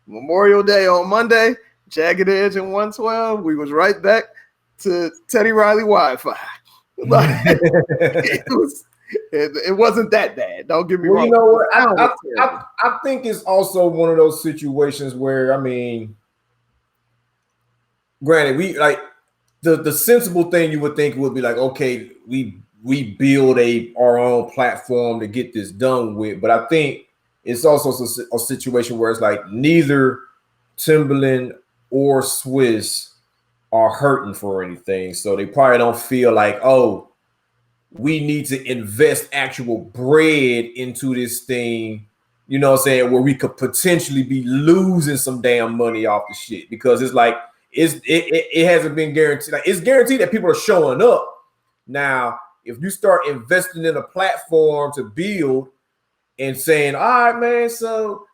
Memorial Day on Monday, Jagged Edge and 112, we was right back to Teddy Riley Wi-Fi. Like, it wasn't that bad. Don't get me wrong. You know what? I think it's also one of those situations where, I mean, granted, we like the sensible thing you would think would be like, okay, we build our own platform to get this done with. But I think it's also a situation where it's like neither Timbaland or Swizz are hurting for anything. So they probably don't feel like, oh, we need to invest actual bread into this thing, you know what I'm saying, where we could potentially be losing some damn money off the shit, because it's like it hasn't been guaranteed. Like, it's guaranteed that people are showing up. Now, if you start investing in a platform to build and saying, all right, man, so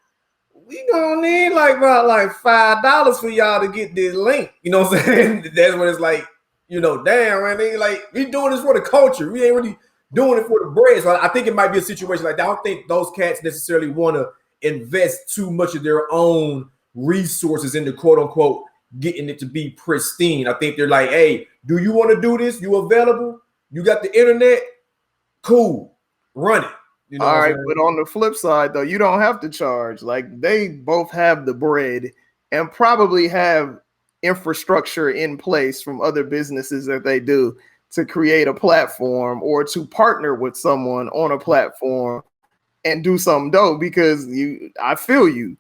we gonna need like about like $5 for y'all to get this link, you know what I'm saying? That's when it's like, you know, damn, man, they like, we doing this for the culture. We ain't really doing it for the bread. So I think it might be a situation like that. I don't think those cats necessarily want to invest too much of their own resources into quote unquote getting it to be pristine. I think they're like, hey, do you want to do this? You available? You got the internet? Cool. Run it. You know, all right, but on the flip side, though, you don't have to charge. Like, they both have the bread and probably have infrastructure in place from other businesses that they do to create a platform or to partner with someone on a platform and do something dope. Because I feel you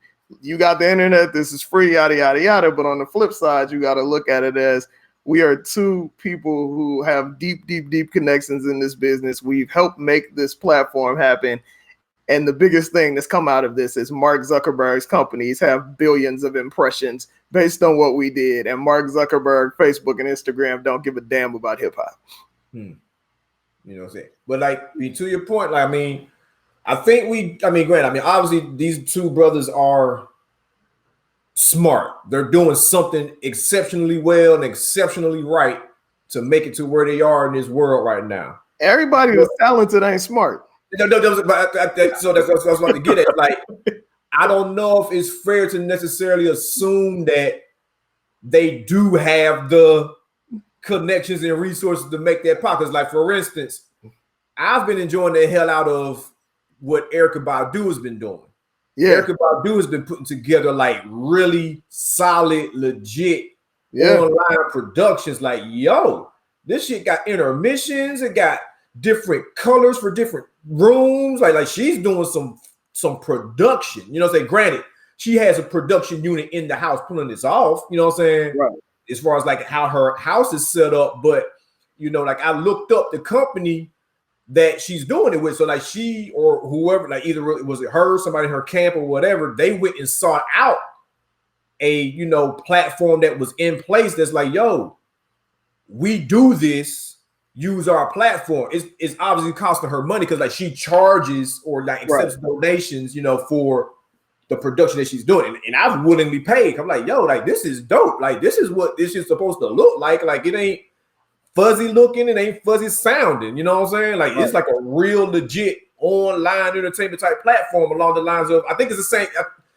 got the internet, this is free, yada yada yada. But on the flip side, you got to look at it as, we are two people who have deep connections in this business. We've helped make this platform happen. And the biggest thing that's come out of this is Mark Zuckerberg's companies have billions of impressions based on what we did. And Mark Zuckerberg, Facebook, and Instagram don't give a damn about hip hop. You know what I'm saying? But like, to your point, like, I mean, obviously these two brothers are smart. They're doing something exceptionally well and exceptionally right to make it to where they are in this world right now. Everybody that's talented ain't smart. So that's what I was about to get at. Like, I don't know if it's fair to necessarily assume that they do have the connections and resources to make that pop. Because, like, for instance, I've been enjoying the hell out of what Erykah Badu has been doing. Yeah. Erykah Badu has been putting together like really solid, legit online productions. Like, yo, this shit got intermissions. It got different colors for different rooms. Like she's doing some some production. You know what I'm saying? Granted, she has a production unit in the house pulling this off. You know what I'm saying? Right. As far as like how her house is set up, but like I looked up the company that she's doing it with. So like she or whoever, like either was it her, somebody in her camp or whatever, they went and sought out a platform that was in place that's like, yo, we do this, use our platform. It's obviously costing her money because like she charges or like accepts donations, for the production that she's doing. And I've willingly paid. I'm like, yo, like this is dope. Like this is what this is supposed to look like. Like it ain't fuzzy looking, it ain't fuzzy sounding. You know what I'm saying? Like it's like a real legit online entertainment type platform along the lines of, I think it's the same.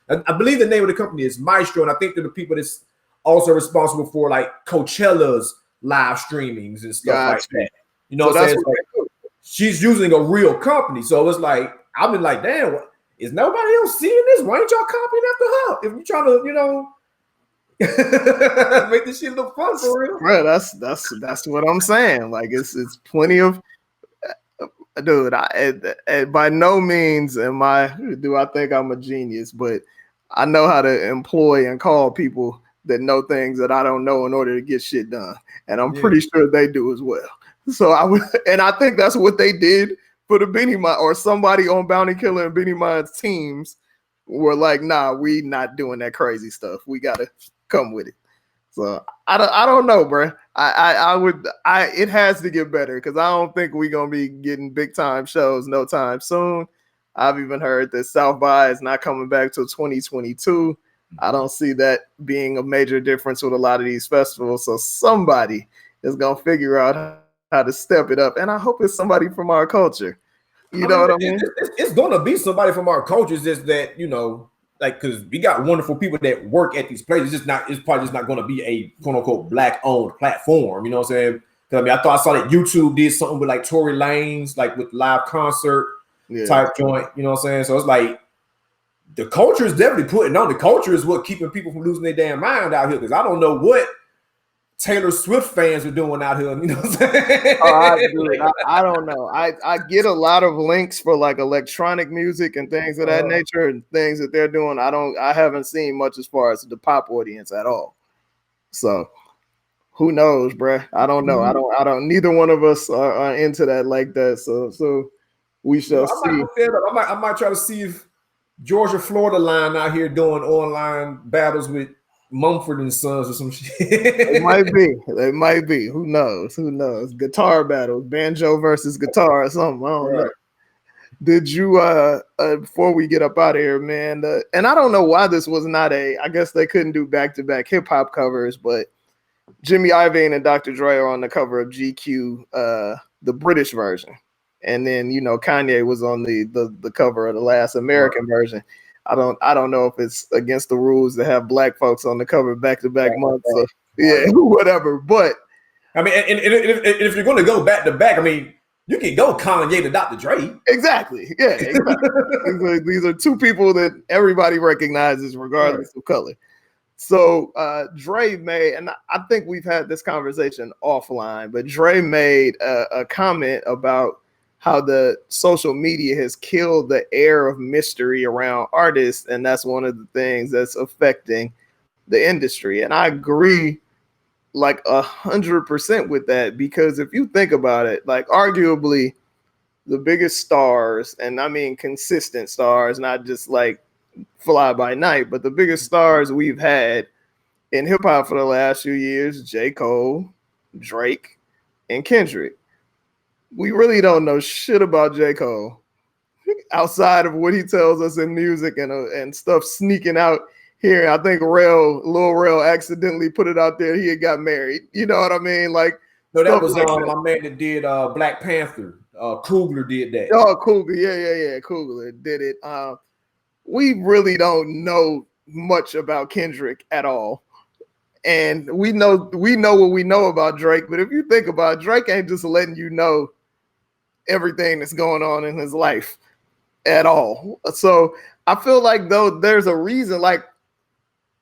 I believe the name of the company is Maestro, and I think they're the people that's also responsible for like Coachella's live streamings and stuff like that. You know what I'm saying? Like, she's using a real company. So it's like, I've been like, damn, is nobody else seeing this? Why ain't y'all copying after her? If you're trying to, make this shit look fun for real. Bro, that's what I'm saying. Like it's plenty of dude. I by no means do I think I'm a genius, but I know how to employ and call people that know things that I don't know in order to get shit done. And I'm pretty sure they do as well. So I think that's what they did for the Beanie Mind, or somebody on Bounty Killer and Beanie Mind's teams were like, nah, we not doing that crazy stuff. We gotta come with it. So I don't know, bro. It has to get better because I don't think we're gonna be getting big time shows no time soon. I've even heard that South by is not coming back till 2022. I don't see that being a major difference with a lot of these festivals. So somebody is gonna figure out how to step it up, and I hope it's somebody from our culture. You know what I mean? It's gonna be somebody from our culture. It's just that like because we got wonderful people that work at these places. It's probably just not gonna be a quote unquote black owned platform. You know what I'm saying? Because I thought I saw that YouTube did something with like Tory Lanez, like with live concert type joint. You know what I'm saying? So it's like the culture is definitely putting on. The culture is what keeping people from losing their damn mind out here. Because I don't know what Taylor Swift fans are doing out here. You know what I'm saying? I don't know. I get a lot of links for like electronic music and things of that nature and things that they're doing. I haven't seen much as far as the pop audience at all. So who knows, bruh? I don't know. I don't. Neither one of us are into that like that. So we shall see. I might try to see if Georgia Florida line out here doing online battles with Mumford and Sons or some shit. It might be. Who knows? Guitar battles, banjo versus guitar or something. I don't know. Did you before we get up out of here, man? And I don't know why this was not I guess they couldn't do back-to-back hip-hop covers, but Jimmy Iovine and Dr. Dre are on the cover of GQ, the British version. And then Kanye was on the cover of the last American version. I don't know if it's against the rules to have black folks on the cover back-to-back months. So, whatever. But I mean, and if you're going to go back-to-back, I mean, you can go Kanye to Dr. Dre. Exactly. Yeah, exactly. These are two people that everybody recognizes regardless of color. So Dre made, and I think we've had this conversation offline, but Dre made a comment about how the social media has killed the air of mystery around artists, and that's one of the things that's affecting the industry. And I agree like 100% with that, because if you think about it, like arguably the biggest stars, and I mean consistent stars, not just like fly by night, but the biggest stars we've had in hip hop for the last few years, J. Cole, Drake, and Kendrick. We really don't know shit about J. Cole outside of what he tells us in music and stuff sneaking out here. I think Lil Rel accidentally put it out there he had got married. You know what I mean? Like, no, that was like my man that did Black Panther. Coogler did that. Oh, Coogler, yeah. Coogler did it. We really don't know much about Kendrick at all. And we know what we know about Drake, but if you think about it, Drake ain't just letting you know everything that's going on in his life at all. So I feel like though there's a reason, like,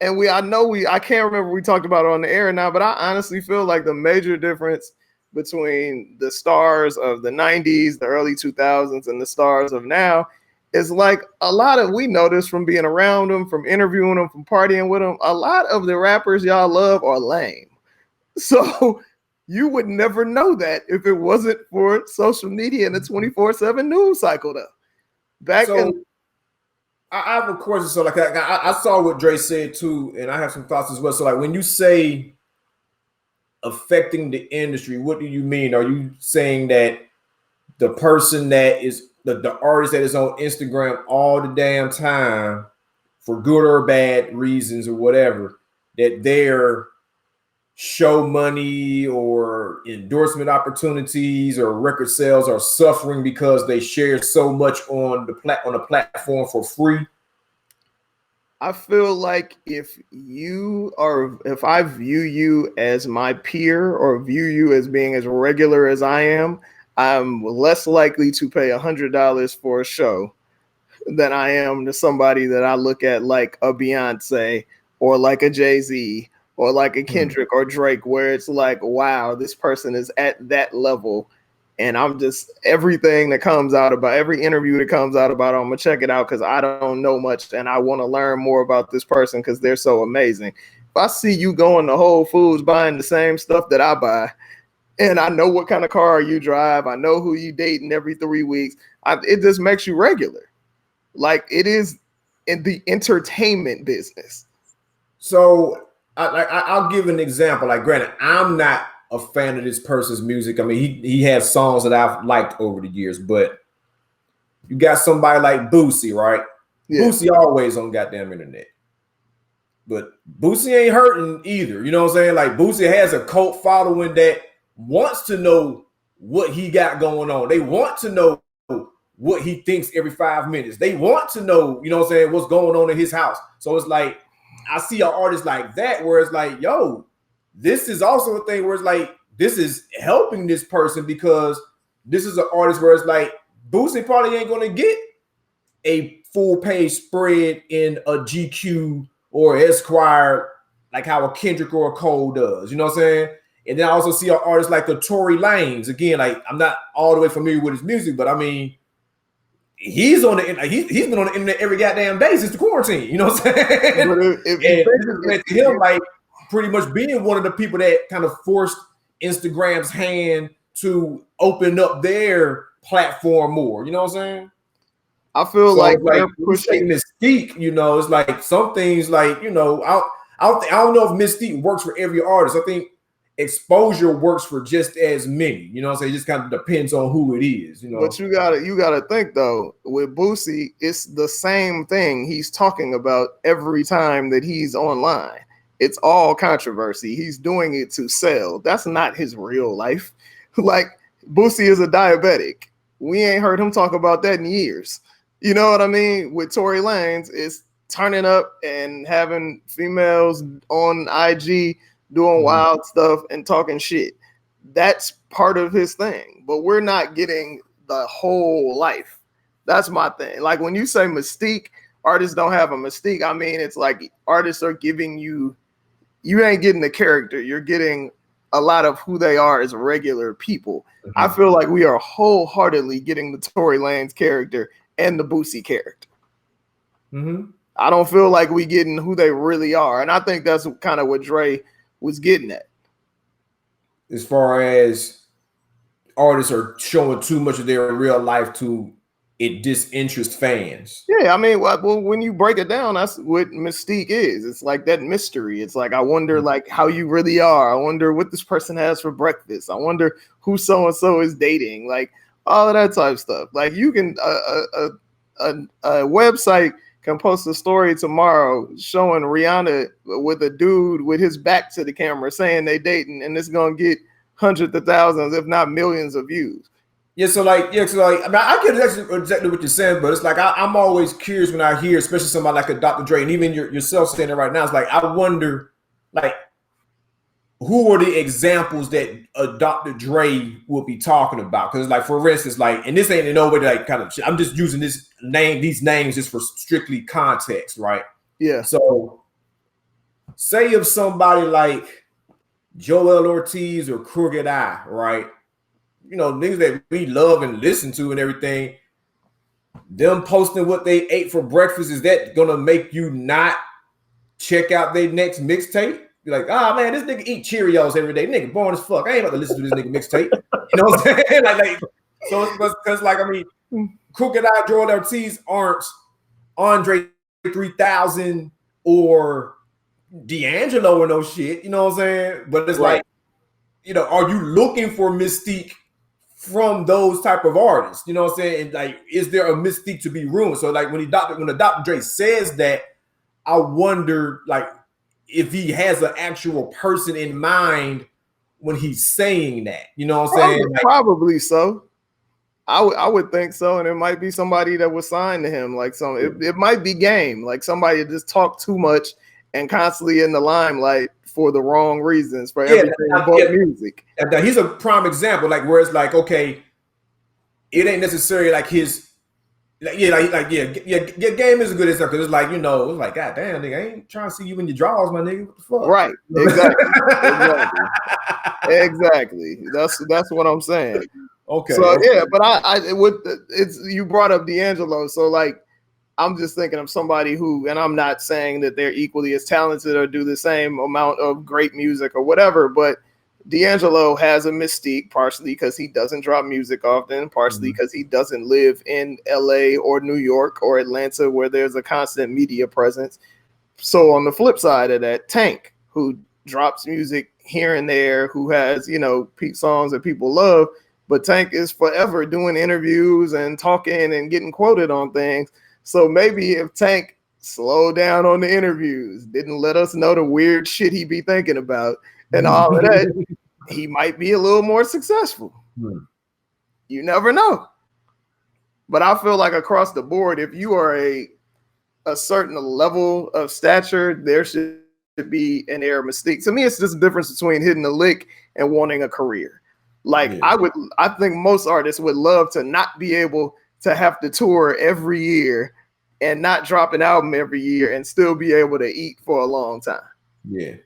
and I can't remember we talked about it on the air now, but I honestly feel like the major difference between the stars of the 90s, the early 2000s, and the stars of now It's like a lot of, we know this from being around them, from interviewing them, from partying with them. A lot of the rappers y'all love are lame. So you would never know that if it wasn't for social media and the 24/7 news cycle though. I have a question. So like I saw what Dre said too, and I have some thoughts as well. So like when you say affecting the industry, what do you mean? Are you saying that the person that is the artist that is on Instagram all the damn time for good or bad reasons or whatever, that their show money or endorsement opportunities or record sales are suffering because they share so much on the platform for free? I feel like if I view you as my peer or view you as being as regular as I am, I'm less likely to pay $100 for a show than I am to somebody that I look at like a Beyonce or like a Jay-Z or like a Kendrick or Drake, where it's like, wow, this person is at that level. And I'm just, everything that comes out about, every interview that comes out about, I'm gonna check it out because I don't know much and I want to learn more about this person because they're so amazing. If I see you going to Whole Foods buying the same stuff that I buy, and I know what kind of car you drive, I know who you dating every 3 weeks, it just makes you regular. Like it is in the entertainment business. So I'll give an example. Like, granted, I'm not a fan of this person's music. I mean, he has songs that I've liked over the years, but you got somebody like Boosie, right? Yeah. Boosie always on goddamn internet. But Boosie ain't hurting either. You know what I'm saying? Like, Boosie has a cult following that wants to know what he got going on. They want to know what he thinks every 5 minutes. They want to know, you know what I'm saying, what's going on in his house. So it's like, I see an artist like that where it's like, yo, this is also a thing where it's like, this is helping this person because this is an artist where it's like, Boosie probably ain't going to get a full page spread in a GQ or Esquire like how a Kendrick or a Cole does. You know what I'm saying? And then I also see an artist like the Tory Lanez. Again, like, I'm not all the way familiar with his music, but I mean, he's on the he's been on the internet every goddamn day since the quarantine. You know what I'm saying? But if him like pretty much being one of the people that kind of forced Instagram's hand to open up their platform more. You know what I'm saying? I feel like pushing Mistique. You know, it's like some things like, you know, I don't know if Mistique works for every artist. I think exposure works for just as many, you know what I'm saying? It just kind of depends on who it is, you know. But you gotta think though, with Boosie, it's the same thing he's talking about every time that he's online. It's all controversy. He's doing it to sell. That's not his real life. Like, Boosie is a diabetic. We ain't heard him talk about that in years. You know what I mean? With Tory Lanez, it's turning up and having females on IG doing wild stuff and talking shit. That's part of his thing, but we're not getting the whole life. That's my thing. Like, when you say Mistique, artists don't have a Mistique. I mean, it's like artists are giving you ain't getting the character. You're getting a lot of who they are as regular people. I feel like we are wholeheartedly getting the Tory Lanez character and the Boosie character. I don't feel like we getting who they really are. And I think that's kind of what Dre was getting at. As far as artists are showing too much of their real life to disinterest fans. Yeah, I mean, well, when you break it down, that's what Mistique is. It's like that mystery. It's like, I wonder like how you really are. I wonder what this person has for breakfast. I wonder who so-and-so is dating. Like, all of that type of stuff. Like, you can a website can post a story tomorrow showing Rihanna with a dude with his back to the camera saying they dating, and it's gonna get hundreds of thousands, if not millions, of views. So I mean, I get exactly what you're saying, but it's like I'm always curious when I hear, especially somebody like a Dr. Dre, and even yourself saying it right now. It's like, I wonder, like, who are the examples that a Dr. Dre will be talking about? Because, like, for instance, like, and this ain't in no way like kind of, I'm just using these names just for strictly context, right? Yeah. So, say if somebody like Joel Ortiz or Crooked I, right? You know, niggas that we love and listen to and everything. them posting what they ate for breakfast, is that gonna make you not check out their next mixtape? Be like, ah, man, this nigga eat Cheerios every day. Nigga boring as fuck. I ain't about to listen to this nigga mixtape. You know what I'm saying? like so it's because like, I mean, Crooked Eye Joel Ortiz aren't Andre 3000 or DAngelo or no shit. You know what I'm saying? But it's like, you know, are you looking for Mistique from those type of artists? You know what I'm saying? And like, is there a Mistique to be ruined? So like when the Dr. Dre says that, I wonder like if he has an actual person in mind when he's saying that. You know what I'm saying? Like, probably so. I would think so, and it might be somebody that was signed to him. Like it might be Game, like somebody that just talked too much and constantly in the limelight for the wrong reasons for everything but music. Now he's a prime example, like where it's like, okay, it ain't necessarily like his, Game is a good example because it's like, you know, it's like, God damn, nigga, I ain't trying to see you in your drawers, my nigga. What the fuck? Right, exactly. That's what I'm saying. Okay. So yeah, but it's you brought up DAngelo, so like I'm just thinking of somebody who, and I'm not saying that they're equally as talented or do the same amount of great music or whatever, but DAngelo has a mystique, partially because he doesn't drop music often, partially because he doesn't live in LA or New York or Atlanta where there's a constant media presence. So on the flip side of that, Tank, who drops music here and there, who has, you know, songs that people love, but Tank is forever doing interviews and talking and getting quoted on things. So maybe if Tank slowed down on the interviews, didn't let us know the weird shit he be thinking about and all of that, he might be a little more successful. You never know. But I feel like across the board, if you are a certain level of stature, there should be an air of mystique. To me, it's just a difference between hitting a lick and wanting a career. Like I think most artists would love to not be able to have to tour every year and not drop an album every year and still be able to eat for a long time. Yeah.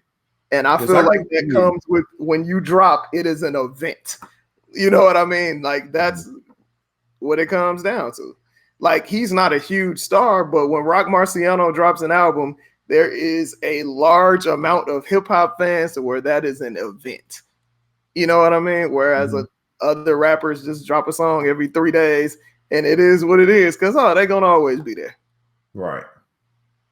And I feel like that comes with when you drop, it is an event. You know what I mean? Like that's what it comes down to. Like he's not a huge star, but when Rock Marciano drops an album, there is a large amount of hip hop fans to where that is an event. You know what I mean? Whereas other rappers just drop a song every 3 days and it is what it is because they're gonna always be there. Right.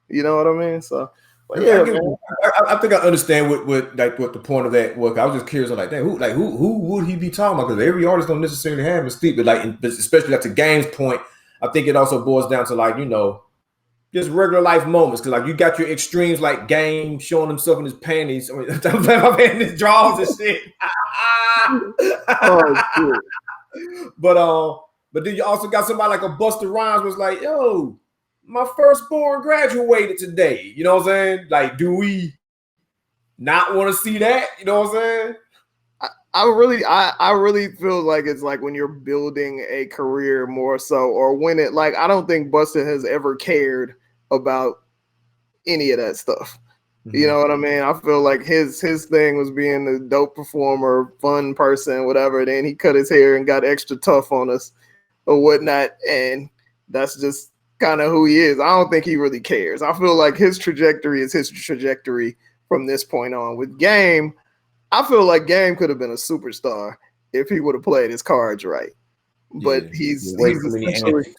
You know what I mean? So I think I understand what the point of that was. I was just curious, like, who would he be talking about? Because every artist don't necessarily have Mystique, but especially at the Game's point, I think it also boils down to like, you know, just regular life moments. Because like you got your extremes like Game showing himself in his panties, in his drawers and shit. But then you also got somebody like a Busta Rhymes was like, yo, my firstborn graduated today. You know what I'm saying? Like, do we not want to see that? You know what I'm saying? I really feel like it's like when you're building a career more so, or when it like I don't think Busta has ever cared about any of that stuff. You know what I mean? I feel like his thing was being a dope performer, fun person, whatever. Then he cut his hair and got extra tough on us or whatnot, and that's just kind of who he is. I don't think he really cares. I feel like his trajectory is his trajectory from this point on. With Game, I feel like Game could have been a superstar if he would have played his cards right. But he's essentially,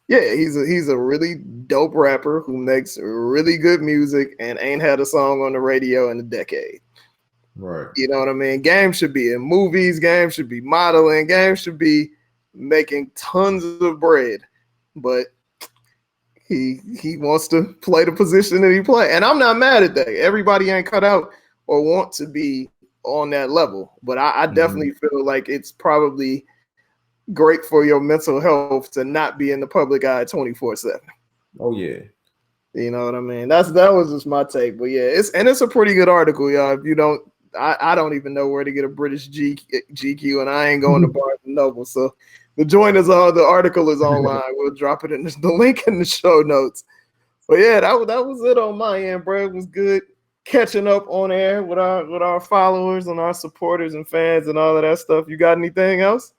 he's a really dope rapper who makes really good music and ain't had a song on the radio in a decade. Right. You know what I mean? Game should be in movies. Game should be modeling. Game should be making tons of bread. But he wants to play the position that he play. And I'm not mad at that. Everybody ain't cut out or want to be on that level. But I definitely feel like it's probably great for your mental health to not be in the public eye 24/7. Oh yeah. You know what I mean? That was just my take. But yeah, it's a pretty good article, y'all. If you don't, I don't even know where to get a British GQ, and I ain't going to Barnes and Noble. So the article is online. We'll drop it in the link in the show notes. But yeah, that was it on my end, bro. It was good catching up on air with our followers and our supporters and fans and all of that stuff. You got anything else?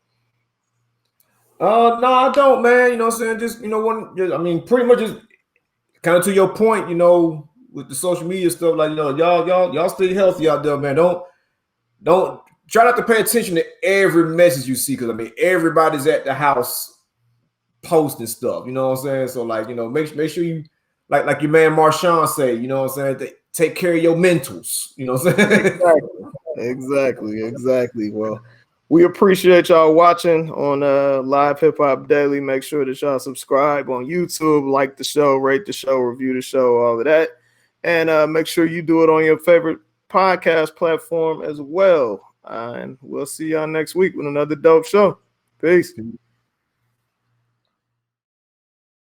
No, I don't, man. You know what I'm saying? Just, you know, pretty much just kind of to your point, you know, with the social media stuff, like, you know, y'all stay healthy out there, man. Don't try not to pay attention to every message you see, because I mean everybody's at the house posting stuff, you know what I'm saying? So, like, you know, make sure you like your man Marshawn say, you know what I'm saying, take care of your mentals, you know what I'm saying? Exactly. Well, we appreciate y'all watching on Live Hip Hop Daily. Make sure that y'all subscribe on YouTube, like the show, rate the show, review the show, all of that. And make sure you do it on your favorite podcast platform as well. And we'll see y'all next week with another dope show. Peace.